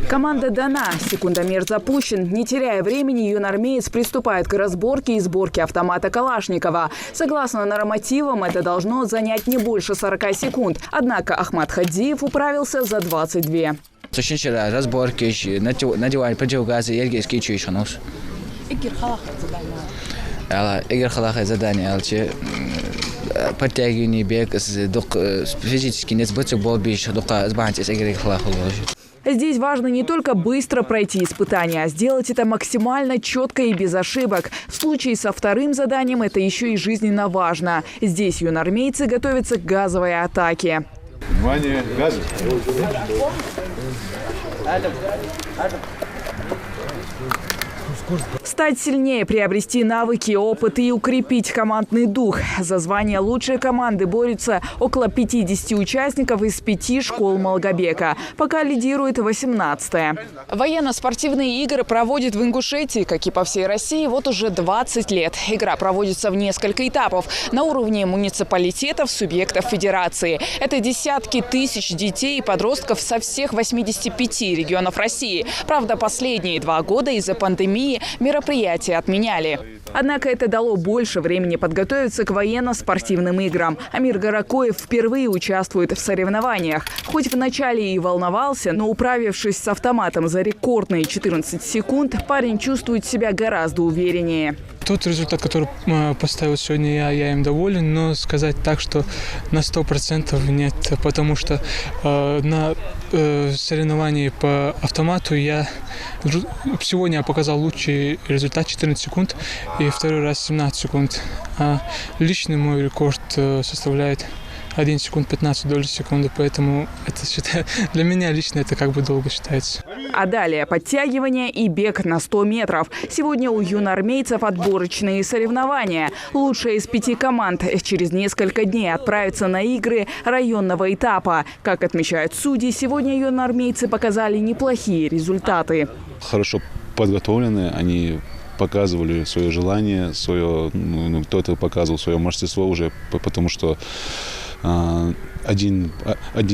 Команда дана. Секундомер запущен. Не теряя времени, юнармеец приступает к разборке и сборке автомата Калашникова. Согласно нормативам, это должно занять не больше 40 секунд. Однако Ахмат Хадзиев управился за 22. Разборки, надевание противогаза, ергейский чуйшанус. Игорь Халахай задание, подтягивание, бег, физически не сбыться болбиш, сбантись Игорь Халахай. Здесь важно не только быстро пройти испытания, а сделать это максимально четко и без ошибок. В случае со вторым заданием это еще и жизненно важно. Здесь юнармейцы готовятся к газовой атаке. Внимание, газ! Стать сильнее, приобрести навыки, опыт и укрепить командный дух. За звание лучшей команды борются около 50 участников из 5 школ Малгобека. Пока лидирует 18-я. Военно-спортивные игры проводят в Ингушетии, как и по всей России, вот уже 20 лет. Игра проводится в несколько этапов на уровне муниципалитетов, субъектов федерации. Это десятки тысяч детей и подростков со всех 85 регионов России. Правда, последние 2 года из-за пандемии мероприятия отменяли. Однако это дало больше времени подготовиться к военно-спортивным играм. Амир Гаракоев впервые участвует в соревнованиях. Хоть вначале и волновался, но управившись с автоматом за рекордные 14 секунд, парень чувствует себя гораздо увереннее. Тот результат, который поставил сегодня я им доволен, но сказать так, что на 100% нет, потому что на соревновании по автомату сегодня я показал лучший результат 14 секунд и второй раз 17 секунд. А личный мой рекорд составляет 1 секунд 15 долей секунды, поэтому это, для меня лично это как бы долго считается. А далее подтягивание и бег на 100 метров. Сегодня у юнармейцев отборочные соревнования. Лучшая из 5 команд через несколько дней отправится на игры районного этапа. Как отмечают судьи, сегодня юнармейцы показали неплохие результаты. Хорошо подготовлены, они показывали свое желание, кто-то показывал свое мастерство уже, потому что один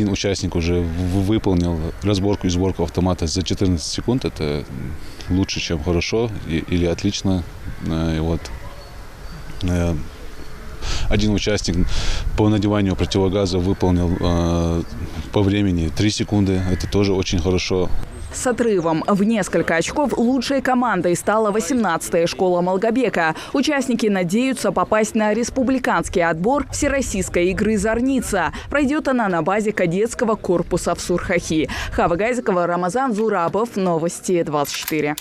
участник уже выполнил разборку и сборку автомата за 14 секунд. Это лучше, чем хорошо или отлично. И вот один участник по надеванию противогаза выполнил по времени 3 секунды. Это тоже очень хорошо. С отрывом в несколько очков лучшей командой стала 18-я школа Малгобека. Участники надеются попасть на республиканский отбор всероссийской игры «Зорница». Пройдет она на базе кадетского корпуса в Сурхахи. Хава Гайзикова, Рамазан Зурабов. Новости 24.